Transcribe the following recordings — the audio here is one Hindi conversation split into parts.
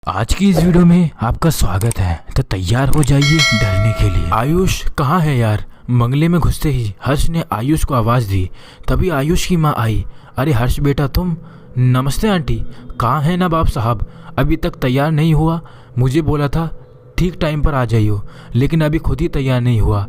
आज की इस वीडियो में आपका स्वागत है। तो तैयार हो जाइए डरने के लिए। आयुष कहाँ है यार? बंगले में घुसते ही हर्ष ने आयुष को आवाज़ दी। तभी आयुष की माँ आई। अरे हर्ष बेटा तुम? नमस्ते आंटी। कहाँ है नवाब साहब? अभी तक तैयार नहीं हुआ? मुझे बोला था ठीक टाइम पर आ जाइयो, लेकिन अभी खुद ही तैयार नहीं हुआ।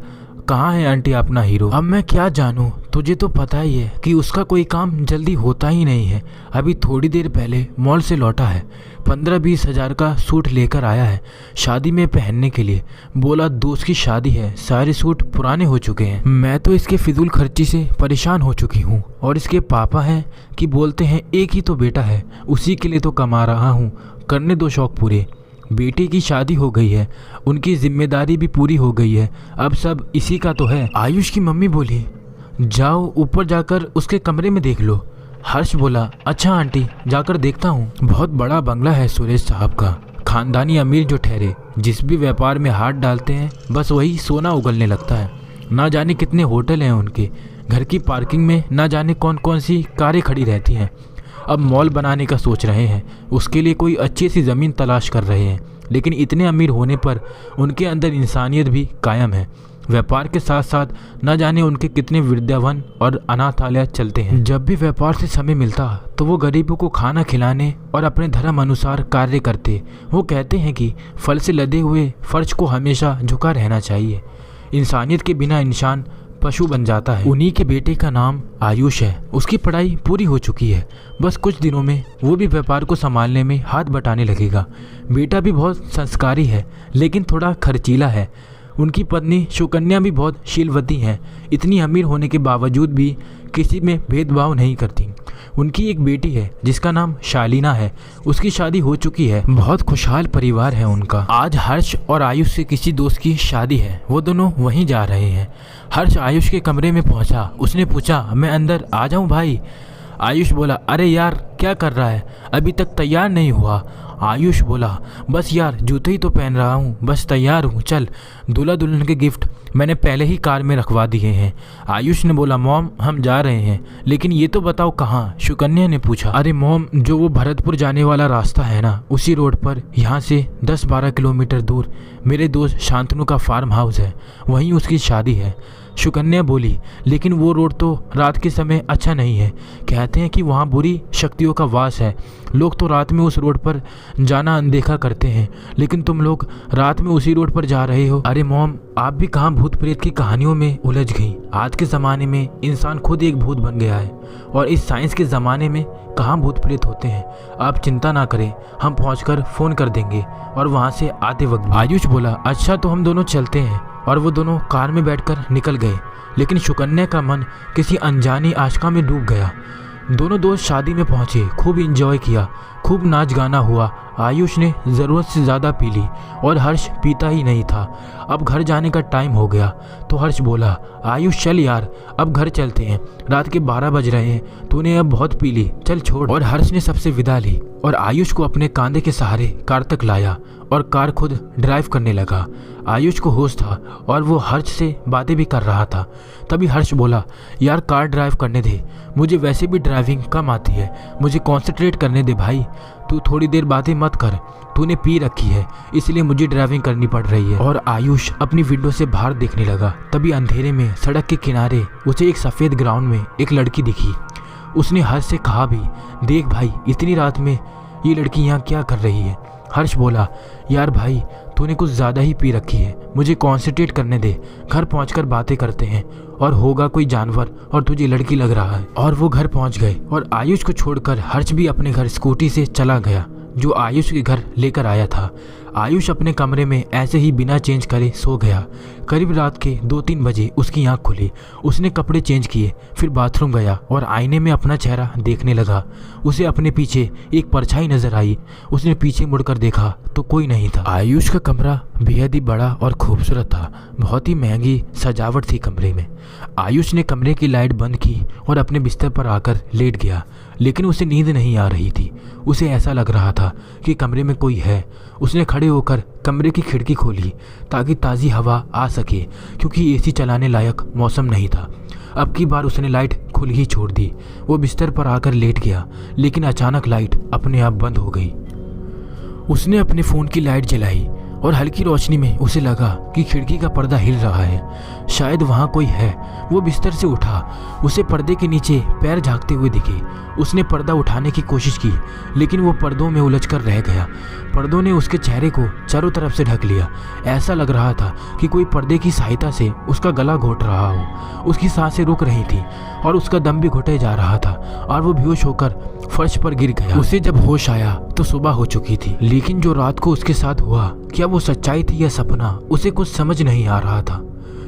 कहाँ है आंटी अपना हीरो? अब मैं क्या जानूँ, तुझे तो पता ही है कि उसका कोई काम जल्दी होता ही नहीं है। अभी थोड़ी देर पहले मॉल से लौटा है, 15-20 हज़ार का सूट लेकर आया है शादी में पहनने के लिए। बोला दोस्त की शादी है, सारे सूट पुराने हो चुके हैं। मैं तो इसके फिजूल खर्ची से परेशान हो चुकी हूँ। और इसके पापा हैं कि बोलते हैं एक ही तो बेटा है, उसी के लिए तो कमा रहा हूँ, करने दो शौक पूरे। बेटे की शादी हो गई है, उनकी जिम्मेदारी भी पूरी हो गई है, अब सब इसी का तो है। आयुष की मम्मी बोली जाओ ऊपर जाकर उसके कमरे में देख लो। हर्ष बोला अच्छा आंटी, जाकर देखता हूँ। बहुत बड़ा बंगला है सुरेश साहब का, खानदानी अमीर जो ठहरे, जिस भी व्यापार में हाथ डालते हैं बस वही सोना उगलने लगता है। ना जाने कितने होटल हैं उनके, घर की पार्किंग में ना जाने कौन कौन सी कारें खड़ी रहती हैं। अब मॉल बनाने का सोच रहे हैं, उसके लिए कोई अच्छी सी ज़मीन तलाश कर रहे हैं, लेकिन इतने अमीर होने पर उनके अंदर इंसानियत भी कायम है। व्यापार के साथ साथ न जाने उनके कितने वृद्धावन और अनाथालय चलते हैं। जब भी व्यापार से समय मिलता तो वो गरीबों को खाना खिलाने और अपने धर्म अनुसार कार्य करते। वो कहते हैं कि फल से लदे हुए फर्श को हमेशा झुका रहना चाहिए। इंसानियत के बिना इंसान पशु बन जाता है। उन्हीं के बेटे का नाम आयुष है, उसकी पढ़ाई पूरी हो चुकी है, बस कुछ दिनों में वो भी व्यापार को संभालने में हाथ बटाने लगेगा। बेटा भी बहुत संस्कारी है, लेकिन थोड़ा खर्चीला है। उनकी पत्नी सुकन्या भी बहुत शीलवती हैं, इतनी अमीर होने के बावजूद भी किसी में भेदभाव नहीं करती। उनकी एक बेटी है जिसका नाम शालीना है, उसकी शादी हो चुकी है, बहुत खुशहाल परिवार है उनका। आज हर्ष और आयुष से किसी दोस्त की शादी है, वो दोनों वहीं जा रहे हैं। हर्ष आयुष के कमरे में पहुंचा, उसने पूछा मैं अंदर आ जाऊं भाई? आयुष बोला अरे यार क्या कर रहा है, अभी तक तैयार नहीं हुआ। आयुष बोला बस यार जूते ही तो पहन रहा हूँ, बस तैयार हूँ, चल। दूल्हा दुल्हन के गिफ्ट मैंने पहले ही कार में रखवा दिए हैं। आयुष ने बोला मॉम हम जा रहे हैं, लेकिन ये तो बताओ कहाँ? सुकन्या ने पूछा। अरे मॉम जो वो भरतपुर जाने वाला रास्ता है ना, उसी रोड पर यहाँ से 10-12 किलोमीटर दूर मेरे दोस्त शांतनु का फार्म हाउस है, वहीं उसकी शादी है। सुकन्या बोली लेकिन वो रोड तो रात के समय अच्छा नहीं है, कहते हैं कि वहाँ बुरी शक्तियों का वास है, लोग तो रात में उस रोड पर जाना अनदेखा करते हैं, लेकिन तुम लोग रात में उसी रोड पर जा रहे हो। अरे मॉम आप भी कहाँ भूत प्रेत की कहानियों में उलझ गई? आज के ज़माने में इंसान खुद एक भूत बन गया है, और इस साइंस के ज़माने में कहाँ भूत प्रेत होते हैं। आप चिंता ना करें, हम पहुँचकर फ़ोन कर देंगे और वहाँ से आते वक्त। आयुष बोला अच्छा तो हम दोनों चलते हैं, और वो दोनों कार में बैठकर निकल गए। लेकिन सुकन्या का मन किसी अनजानी आशका में डूब गया। दोनों दोस्त शादी में पहुंचे, खूब एंजॉय किया, खूब नाच गाना हुआ। आयुष ने ज़रूरत से ज़्यादा पी ली और हर्ष पीता ही नहीं था। अब घर जाने का टाइम हो गया तो हर्ष बोला आयुष चल यार अब घर चलते हैं, रात के 12 बज रहे हैं, तूने अब बहुत पी ली, चल छोड़। और हर्ष ने सबसे विदा ली और आयुष को अपने कांधे के सहारे कार तक लाया और कार खुद ड्राइव करने लगा। आयुष को होश था और वो हर्ष से बातें भी कर रहा था। तभी हर्ष बोला यार कार ड्राइव करने दे, मुझे वैसे भी ड्राइविंग कम आती है, मुझे कॉन्सेंट्रेट करने दे भाई, तू थोड़ी देर बातें मत कर, तूने पी रखी है इसलिए मुझे ड्राइविंग करनी पड़ रही है। और आयुष अपनी विंडो से बाहर देखने लगा। तभी अंधेरे में सड़क के किनारे उसे एक सफ़ेद ग्राउंड में एक लड़की दिखी। उसने हर्ष से कहा भी देख भाई इतनी रात में ये लड़की यहाँ क्या कर रही है? हर्ष बोला यार भाई तूने कुछ ज़्यादा ही पी रखी है, मुझे कॉन्सेंट्रेट करने दे, घर पहुंचकर बातें करते हैं, और होगा कोई जानवर और तुझे लड़की लग रहा है। और वो घर पहुंच गए और आयुष को छोड़कर हर्ष भी अपने घर स्कूटी से चला गया जो आयुष के घर लेकर आया था। आयुष अपने कमरे में ऐसे ही बिना चेंज करे सो गया। करीब रात के 2-3 बजे उसकी आंख खुली। उसने कपड़े चेंज किए, फिर बाथरूम गया और आईने में अपना चेहरा देखने लगा। उसे अपने पीछे एक परछाई नजर आई। उसने पीछे मुड़कर देखा तो कोई नहीं था। आयुष का कमरा बेहद ही बड़ा और खूबसूरत था, बहुत ही महंगी सजावट थी कमरे में। आयुष ने कमरे की लाइट बंद की और अपने बिस्तर पर आकर लेट गया, लेकिन उसे नींद नहीं आ रही थी। उसे ऐसा लग रहा था कि कमरे में कोई है। उसने खड़े होकर कमरे की खिड़की खोली ताकि ताज़ी हवा आ सके, क्योंकि एसी चलाने लायक मौसम नहीं था। अब की बार उसने लाइट खुली ही छोड़ दी। वो बिस्तर पर आकर लेट गया, लेकिन अचानक लाइट अपने आप बंद हो गई। उसने अपने फ़ोन की लाइट जलाई और हल्की रोशनी में उसे लगा कि खिड़की का पर्दा हिल रहा है। शायद वहाँ कोई है। वो बिस्तर से उठा। उसे पर्दे के नीचे पैर झांकते हुए दिखे। उसने पर्दा उठाने की कोशिश की, लेकिन वो पर्दों में उलझकर रह गया। पर्दों ने उसके चेहरे को चारों तरफ से ढक लिया। ऐसा लग रहा था कि कोई पर्दे की सहायता से उसका गला घोट रहा हो। उसकी सांसें रुक रही थी और उसका दम भी घुटे जा रहा था और वो बेहोश होकर फर्श पर गिर गया। उसे जब होश आया तो सुबह हो चुकी थी, लेकिन जो रात को उसके साथ हुआ, क्या वो सच्चाई थी या सपना, उसे कुछ समझ नहीं आ रहा था।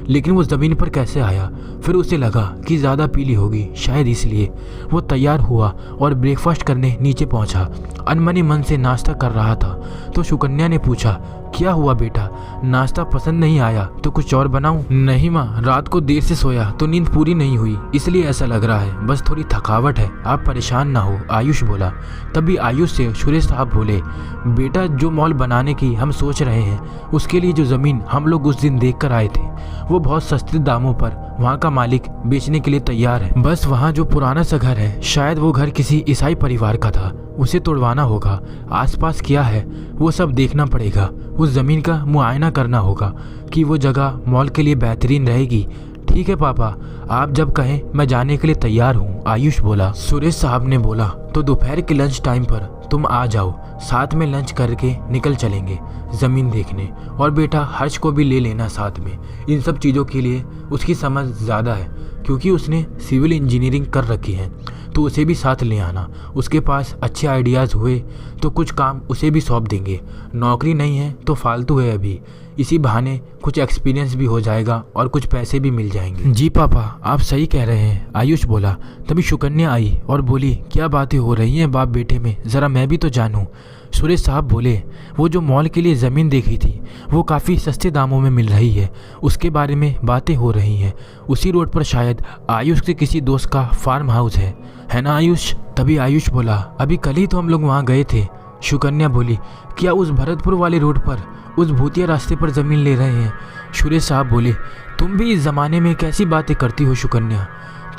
लेकिन वो ज़मीन पर कैसे आया? फिर उसे लगा कि ज़्यादा पीली होगी, शायद इसलिए। वो तैयार हुआ और ब्रेकफास्ट करने नीचे पहुंचा। अनमने मन से नाश्ता कर रहा था तो सुकन्या ने पूछा, क्या हुआ बेटा, नाश्ता पसंद नहीं आया तो कुछ और बनाऊं? नहीं माँ, रात को देर से सोया तो नींद पूरी नहीं हुई, इसलिए ऐसा लग रहा है, बस थोड़ी थकावट है, आप परेशान ना हो, आयुष बोला। तभी आयुष से सुरेश साहब बोले, बेटा जो मॉल बनाने की हम सोच रहे हैं, उसके लिए जो ज़मीन हम लोग उस दिन देख कर आए थे, वो बहुत सस्ते दामों पर वहाँ का मालिक बेचने के लिए तैयार है। बस वहाँ जो पुराना सा घर है, शायद वो घर किसी ईसाई परिवार का था, उसे तोड़वाना होगा। आसपास क्या है वो सब देखना पड़ेगा। उस ज़मीन का मुआयना करना होगा कि वो जगह मॉल के लिए बेहतरीन रहेगी। ठीक है पापा, आप जब कहें मैं जाने के लिए तैयार हूँ, आयुष बोला। सुरेश साहब ने बोला, तो दोपहर के लंच टाइम पर तुम आ जाओ, साथ में लंच करके निकल चलेंगे ज़मीन देखने। और बेटा हर्ष को भी ले लेना साथ में, इन सब चीज़ों के लिए उसकी समझ ज़्यादा है, क्योंकि उसने सिविल इंजीनियरिंग कर रखी है, तो उसे भी साथ ले आना। उसके पास अच्छे आइडियाज़ हुए तो कुछ काम उसे भी सौंप देंगे। नौकरी नहीं है तो फालतू है अभी, इसी बहाने कुछ एक्सपीरियंस भी हो जाएगा और कुछ पैसे भी मिल जाएंगे। जी पापा, आप सही कह रहे हैं, आयुष बोला। तभी सुकन्या आई और बोली, क्या बातें हो रही हैं बाप बेटे में, ज़रा मैं भी तो जानूं। सुरेश साहब बोले, वो जो मॉल के लिए ज़मीन देखी थी वो काफ़ी सस्ते दामों में मिल रही है, उसके बारे में बातें हो रही हैं। उसी रोड पर शायद आयुष के किसी दोस्त का फार्म हाउस है ना आयुष? तभी आयुष बोला, अभी कल ही तो हम लोग वहाँ गए थे। सुकन्या बोली, क्या उस भरतपुर वाले रोड पर उस भूतिया रास्ते पर ज़मीन ले रहे हैं? सुरेश साहब बोले, तुम भी इस ज़माने में कैसी बातें करती हो सुकन्या?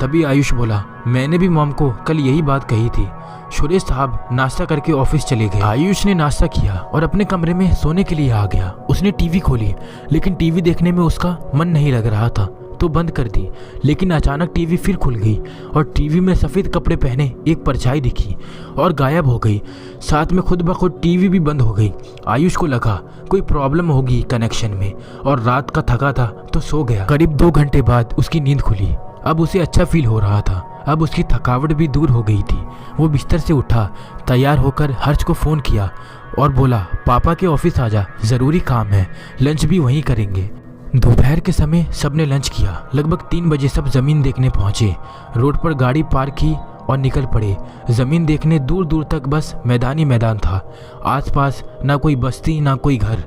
तभी आयुष बोला, मैंने भी मॉम को कल यही बात कही थी। सुरेश साहब नाश्ता करके ऑफिस चले गए। आयुष ने नाश्ता किया और अपने कमरे में सोने के लिए आ गया। उसने टीवी खोली, लेकिन टीवी देखने में उसका मन नहीं लग रहा था तो बंद कर दी। लेकिन अचानक टीवी फिर खुल गई और टीवी में सफ़ेद कपड़े पहने एक परछाई दिखी और गायब हो गई। साथ में खुद ब खुद टीवी भी बंद हो गई। आयुष को लगा कोई प्रॉब्लम होगी कनेक्शन में और रात का थका था तो सो गया। करीब 2 घंटे बाद उसकी नींद खुली। अब उसे अच्छा फील हो रहा था, अब उसकी थकावट भी दूर हो गई थी। वो बिस्तर से उठा, तैयार होकर हर्ष को फ़ोन किया और बोला, पापा के ऑफिस आ जा, ज़रूरी काम है, लंच भी वहीं करेंगे। दोपहर के समय सबने लंच किया। लगभग 3 बजे सब ज़मीन देखने पहुंचे। रोड पर गाड़ी पार्क की और निकल पड़े। ज़मीन देखने दूर दूर तक बस मैदान ही मैदान था। आसपास ना कोई बस्ती ना कोई घर,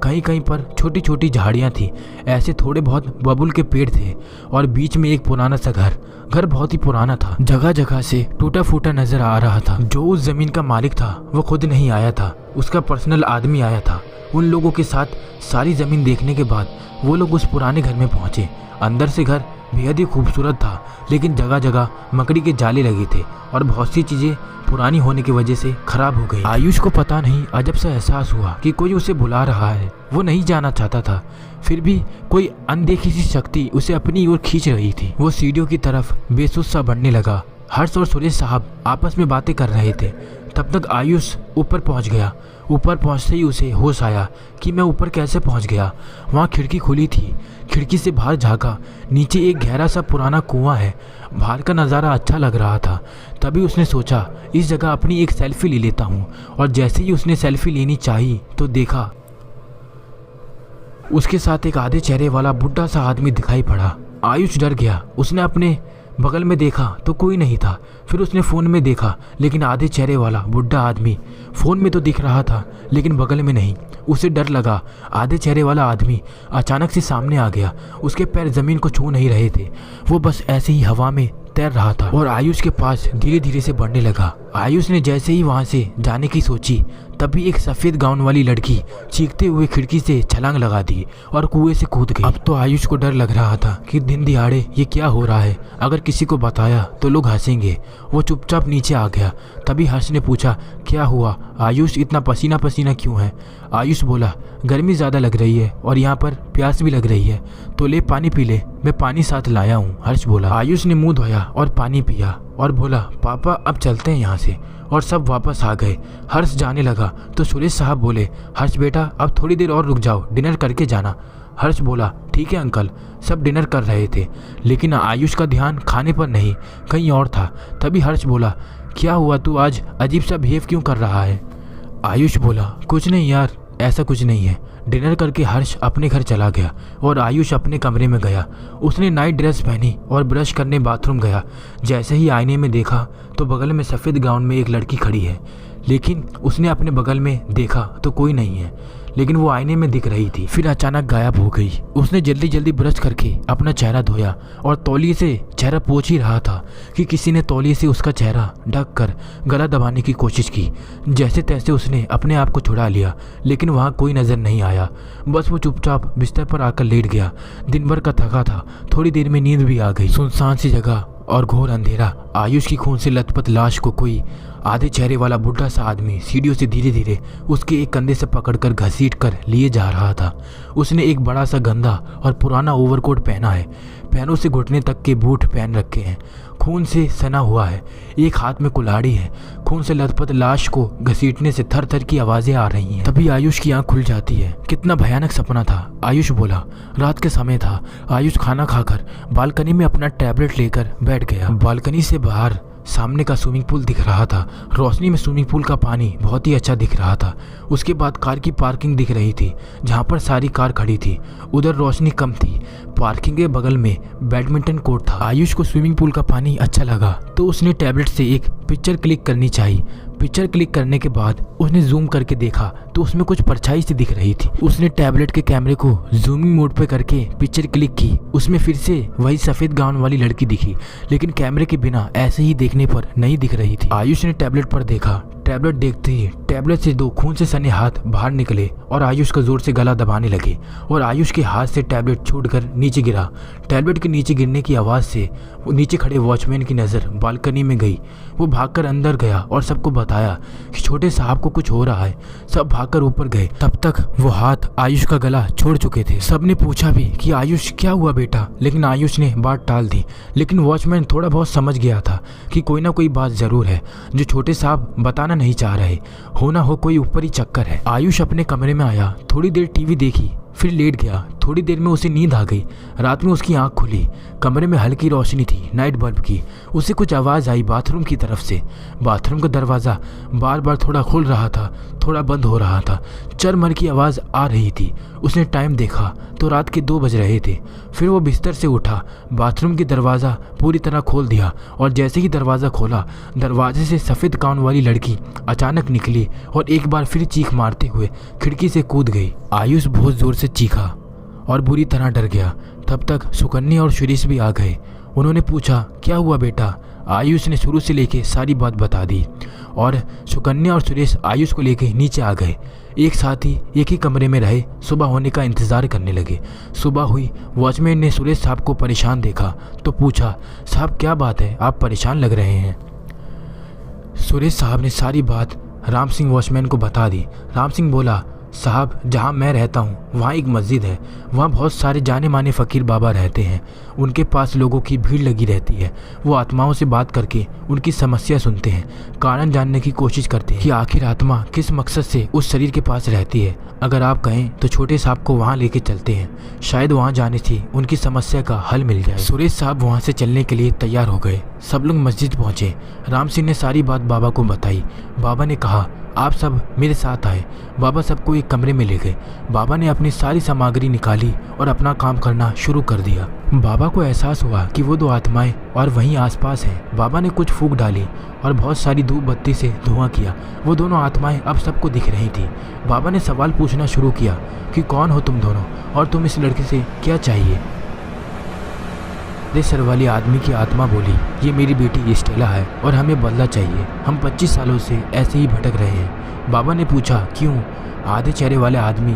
कहीं कहीं पर छोटी छोटी झाड़ियाँ थी। ऐसे थोड़े बहुत बबुल के पेड़ थे और बीच में एक पुराना सा घर बहुत ही पुराना था। जगह जगह से टूटा फूटा नजर आ रहा था। जो उस ज़मीन का मालिक था वो खुद नहीं आया था, उसका पर्सनल आदमी आया था। उन लोगों के साथ सारी ज़मीन देखने के बाद वो लोग उस पुराने घर में पहुंचे। अंदर से घर बेहद ही खूबसूरत था, लेकिन जगह जगह मकड़ी के जाले लगे थे और बहुत सी चीज़ें पुरानी होने की वजह से खराब हो गई। आयुष को पता नहीं अजब सा एहसास हुआ कि कोई उसे बुला रहा है। वो नहीं जाना चाहता था, फिर भी कोई अनदेखी सी शक्ति उसे अपनी ओर खींच रही थी। वो सीढ़ियों की तरफ बेसुध सा बढ़ने लगा। हर्ष और सुरेश साहब आपस में बातें कर रहे थे। तब तक आयुष ऊपर पहुंच गया। ऊपर पहुंचते ही उसे होश आया कि मैं ऊपर कैसे पहुंच गया। वहाँ खिड़की खुली थी। खिड़की से बाहर झाँका, नीचे एक गहरा सा पुराना कुआं है। बाहर का नज़ारा अच्छा लग रहा था। तभी उसने सोचा, इस जगह अपनी एक सेल्फी ले लेता हूँ। और जैसे ही उसने सेल्फी लेनी चाहिए तो देखा उसके साथ एक आधे चेहरे वाला बुढ़ा सा आदमी दिखाई पड़ा। आयुष डर गया। उसने अपने बगल में देखा तो कोई नहीं था। फिर उसने फ़ोन में देखा, लेकिन आधे चेहरे वाला बुढ़ा आदमी फ़ोन में तो दिख रहा था लेकिन बगल में नहीं। उसे डर लगा। आधे चेहरे वाला आदमी अचानक से सामने आ गया। उसके पैर ज़मीन को छू नहीं रहे थे, वो बस ऐसे ही हवा में तैर रहा था और आयुष के पास धीरे धीरे से बढ़ने लगा। आयुष ने जैसे ही वहाँ से जाने की सोची, तभी एक सफ़ेद गाउन वाली लड़की चीखते हुए खिड़की से छलांग लगा दी और कुएं से कूद गई। अब तो आयुष को डर लग रहा था कि दिन दिहाड़े ये क्या हो रहा है, अगर किसी को बताया तो लोग हंसेंगे। वो चुपचाप नीचे आ गया। तभी हर्ष ने पूछा, क्या हुआ आयुष, इतना पसीना पसीना क्यों है? आयुष बोला, गर्मी ज़्यादा लग रही है और यहाँ पर प्यास भी लग रही है, तो ले पानी पी ले, मैं पानी साथ लाया हूँ। हर्ष बोला। आयुष ने मुंह धोया और पानी पिया और बोला, पापा अब चलते हैं यहाँ से। और सब वापस आ गए। हर्ष जाने लगा तो सुरेश साहब बोले, हर्ष बेटा अब थोड़ी देर और रुक जाओ, डिनर करके जाना। हर्ष बोला, ठीक है अंकल। सब डिनर कर रहे थे लेकिन आयुष का ध्यान खाने पर नहीं, कहीं और था। तभी हर्ष बोला, क्या हुआ, तू आज अजीब सा बिहेव क्यों कर रहा है? आयुष बोला, कुछ नहीं यार, ऐसा कुछ नहीं है। डिनर करके हर्ष अपने घर चला गया और आयुष अपने कमरे में गया। उसने नाइट ड्रेस पहनी और ब्रश करने बाथरूम गया। जैसे ही आईने में देखा तो बगल में सफ़ेद गाउन में एक लड़की खड़ी है, लेकिन उसने अपने बगल में देखा तो कोई नहीं है, लेकिन वो आईने में दिख रही थी। फिर अचानक गायब हो गई। उसने जल्दी जल्दी ब्रश करके अपना चेहरा धोया और तौलिए से चेहरा पोंछ ही रहा था कि किसी ने तौलिए से उसका चेहरा ढक कर गला दबाने की कोशिश की। जैसे तैसे उसने अपने आप को छुड़ा लिया, लेकिन वहाँ कोई नज़र नहीं आया। बस वो चुपचाप बिस्तर पर आकर लेट गया। दिन भर का थका था, थोड़ी देर में नींद भी आ गई। सुनसान सी जगह और घोर अंधेरा। आयुष की खून से लथपथ लाश को कोई आधे चेहरे वाला बुढ़ा सा आदमी सीढ़ियों से धीरे धीरे उसके एक कंधे से पकड़कर घसीट कर लिए जा रहा था। उसने एक बड़ा सा गंदा और पुराना ओवरकोट पहना है, पैरों से घुटने तक के बूट पहन रखे हैं, खून से सना हुआ है, एक हाथ में कुल्हाड़ी है। खून से लथपथ लाश को घसीटने से थर थर की आवाज़ें आ रही हैं। तभी आयुष की आंख खुल जाती है। कितना भयानक सपना था, आयुष बोला। रात के समय था। आयुष खाना खाकर बालकनी में अपना टैबलेट लेकर बैठ गया। बालकनी से बाहर सामने का स्विमिंग पूल दिख रहा था। रोशनी में स्विमिंग पूल का पानी बहुत ही अच्छा दिख रहा था। उसके बाद कार की पार्किंग दिख रही थी, जहाँ पर सारी कार खड़ी थी। उधर रोशनी कम थी। पार्किंग के बगल में बैडमिंटन कोर्ट था। आयुष को स्विमिंग पूल का पानी अच्छा लगा तो उसने टैबलेट से एक पिक्चर क्लिक करनी चाहिए। पिक्चर क्लिक करने के बाद उसने जूम करके देखा तो उसमें कुछ परछाई सी दिख रही थी। उसने टैबलेट के कैमरे को जूमिंग मोड पे करके पिक्चर क्लिक की। उसमें फिर से वही सफ़ेद गाउन वाली लड़की दिखी, लेकिन कैमरे के बिना ऐसे ही देखने पर नहीं दिख रही थी। आयुष ने टैबलेट पर देखा। टैबलेट देखते ही टैबलेट से 2 खून से सने हाथ बाहर निकले और आयुष का जोर से गला दबाने लगे और आयुष के हाथ से टैबलेट छूटकर नीचे गिरा। टैबलेट के नीचे गिरने की आवाज़ से वो नीचे खड़े वॉचमैन की नज़र बालकनी में गई। वो भागकर अंदर गया और सबको बताया कि छोटे साहब को कुछ हो रहा है। सब भागकर ऊपर गए। तब तक वो हाथ आयुष का गला छोड़ चुके थे। सबने पूछा भी कि आयुष क्या हुआ बेटा, लेकिन आयुष ने बात टाल दी। लेकिन वॉचमैन थोड़ा बहुत समझ गया था कि कोई ना कोई बात ज़रूर है जो छोटे साहब बताना नहीं चाह रहे। हो ना हो कोई ऊपर ही चक्कर है। आयुष अपने कमरे में आया, थोड़ी देर टीवी देखी, फिर लेट गया। थोड़ी देर में उसे नींद आ गई। रात में उसकी आंख खुली। कमरे में हल्की रोशनी थी, नाइट बल्ब की। उसे कुछ आवाज़ आई बाथरूम की तरफ से। बाथरूम का दरवाज़ा बार बार थोड़ा खुल रहा था, थोड़ा बंद हो रहा था। चरमर की आवाज़ आ रही थी। उसने टाइम देखा तो रात के 2 बज रहे थे। फिर वो बिस्तर से उठा, बाथरूम की दरवाज़ा पूरी तरह खोल दिया और जैसे ही दरवाज़ा खोला, दरवाजे से सफ़ेद गाउन वाली लड़की अचानक निकली और एक बार फिर चीख मारते हुए खिड़की से कूद गई। आयुष बहुत ज़ोर से चीखा और बुरी तरह डर गया। तब तक सुकन्या और सुरेश भी आ गए। उन्होंने पूछा, क्या हुआ बेटा? आयुष ने शुरू से लेके सारी बात बता दी और सुकन्या और सुरेश आयुष को लेके नीचे आ गए। एक साथ ही एक ही कमरे में रहे, सुबह होने का इंतज़ार करने लगे। सुबह हुई। वॉचमैन ने सुरेश साहब को परेशान देखा तो पूछा, साहब क्या बात है, आप परेशान लग रहे हैं? सुरेश साहब ने सारी बात राम सिंह वॉचमैन को बता दी। राम सिंह बोला, साहब जहाँ मैं रहता हूँ वहाँ एक मस्जिद है। वहाँ बहुत सारे जाने माने फ़कीर बाबा रहते हैं। उनके पास लोगों की भीड़ लगी रहती है। वो आत्माओं से बात करके उनकी समस्या सुनते हैं, कारण जानने की कोशिश करते हैं कि आखिर आत्मा किस मकसद से उस शरीर के पास रहती है। अगर आप कहें तो छोटे साहब को वहाँ लेके चलते हैं, शायद वहाँ जाने से उनकी समस्या का हल मिल जाए। सुरेश साहब वहाँ से चलने के लिए तैयार हो गए। सब लोग मस्जिद पहुँचे। राम सिंह ने सारी बात बाबा को बताई। बाबा ने कहा, आप सब मेरे साथ आए। बाबा सबको एक कमरे में ले गए। बाबा ने अपनी सारी सामग्री निकाली और अपना काम करना शुरू कर दिया। बाबा को एहसास हुआ कि वो 2 आत्माएं और वहीं आसपास हैं। बाबा ने कुछ फूंक डाली और बहुत सारी धूप बत्ती से धुआं किया। वो दोनों आत्माएं अब सबको दिख रही थी। बाबा ने सवाल पूछना शुरू किया कि कौन हो तुम दोनों और तुम इस लड़के से क्या चाहिए? सर वाली आदमी की आत्मा बोली, ये मेरी बेटी स्टेला है और हमें बदला चाहिए। हम 25 सालों से ऐसे ही भटक रहे हैं। बाबा ने पूछा क्यों? आधे चेहरे वाले आदमी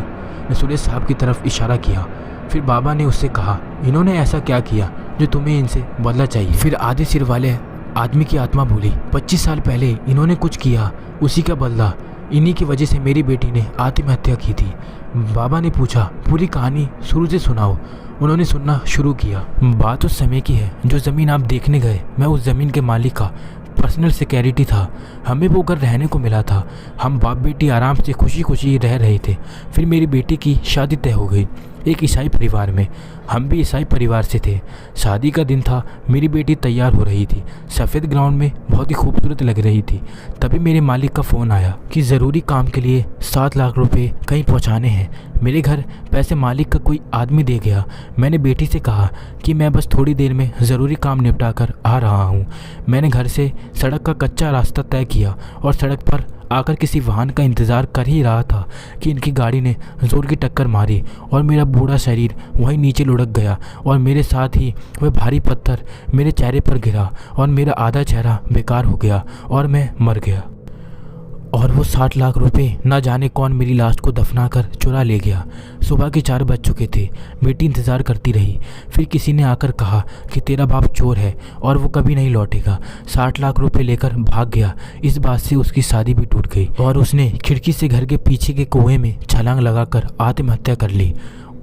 ने सुरेश साहब की तरफ इशारा किया। फिर बाबा ने उससे कहा, इन्होंने ऐसा क्या किया जो तुम्हें इनसे बदला चाहिए? फिर आधे सिर वाले आदमी की आत्मा बोली, 25 साल पहले इन्होंने कुछ किया, उसी का बदला। इन्हीं की वजह से मेरी बेटी ने आत्महत्या की थी। बाबा ने पूछा, पूरी कहानी शुरू से सुनाओ। उन्होंने सुनना शुरू किया। बात उस समय की है, जो ज़मीन आप देखने गए, मैं उस ज़मीन के मालिक का पर्सनल सिक्योरिटी था। हमें वो घर रहने को मिला था। हम बाप बेटी आराम से खुशी खुशी रह रहे थे। फिर मेरी बेटी की शादी तय हो गई एक ईसाई परिवार में। हम भी ईसाई परिवार से थे। शादी का दिन था। मेरी बेटी तैयार हो रही थी, सफ़ेद ग्राउंड में बहुत ही खूबसूरत लग रही थी। तभी मेरे मालिक का फ़ोन आया कि ज़रूरी काम के लिए 7 लाख रुपए कहीं पहुंचाने हैं। मेरे घर पैसे मालिक का कोई आदमी दे गया। मैंने बेटी से कहा कि मैं बस थोड़ी देर में ज़रूरी काम निपटा कर आ रहा हूँ। मैंने घर से सड़क का कच्चा रास्ता तय किया और सड़क पर आकर किसी वाहन का इंतज़ार कर ही रहा था कि इनकी गाड़ी ने ज़ोर की टक्कर मारी और मेरा बूढ़ा शरीर वहीं नीचे लुढ़क गया और मेरे साथ ही वह भारी पत्थर मेरे चेहरे पर गिरा और मेरा आधा चेहरा बेकार हो गया और मैं मर गया। और वो 60 लाख रुपए न जाने कौन मेरी लाश को दफना कर चुरा ले गया। सुबह के 4 बज चुके थे। बेटी इंतज़ार करती रही। फिर किसी ने आकर कहा कि तेरा बाप चोर है और वो कभी नहीं लौटेगा। 60 लाख रुपए लेकर भाग गया। इस बात से उसकी शादी भी टूट गई और उसने खिड़की से घर के पीछे के कुएं में छलांग लगाकर आत्महत्या कर ली।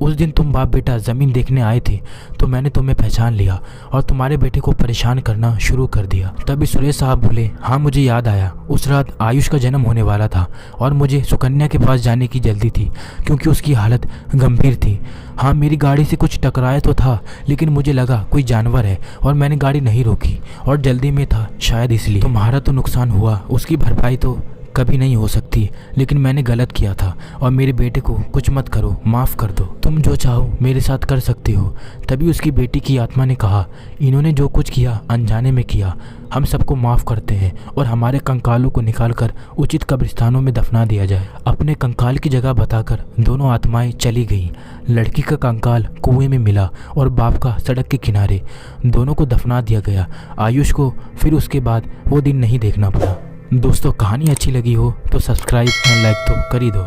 उस दिन तुम बाप बेटा ज़मीन देखने आए थे तो मैंने तुम्हें पहचान लिया और तुम्हारे बेटे को परेशान करना शुरू कर दिया। तभी सुरेश साहब बोले, हाँ मुझे याद आया, उस रात आयुष का जन्म होने वाला था और मुझे सुकन्या के पास जाने की जल्दी थी क्योंकि उसकी हालत गंभीर थी। हाँ मेरी गाड़ी से कुछ टकराया तो था, लेकिन मुझे लगा कोई जानवर है और मैंने गाड़ी नहीं रोकी और जल्दी में था, शायद इसलिए। तुम्हारा तो नुकसान हुआ, उसकी भरपाई तो कभी नहीं हो सकती, लेकिन मैंने गलत किया था और मेरे बेटे को कुछ मत करो, माफ़ कर दो। तुम जो चाहो मेरे साथ कर सकती हो। तभी उसकी बेटी की आत्मा ने कहा, इन्होंने जो कुछ किया अनजाने में किया, हम सबको माफ़ करते हैं और हमारे कंकालों को निकालकर उचित कब्रिस्तानों में दफना दिया जाए। अपने कंकाल की जगह बताकर दोनों आत्माएं चली गईं। लड़की का कंकाल कुएं में मिला और बाप का सड़क के किनारे। दोनों को दफना दिया गया। आयुष को फिर उसके बाद वो दिन नहीं देखना पड़ा। दोस्तों कहानी अच्छी लगी हो तो सब्सक्राइब और लाइक तो कर ही दो।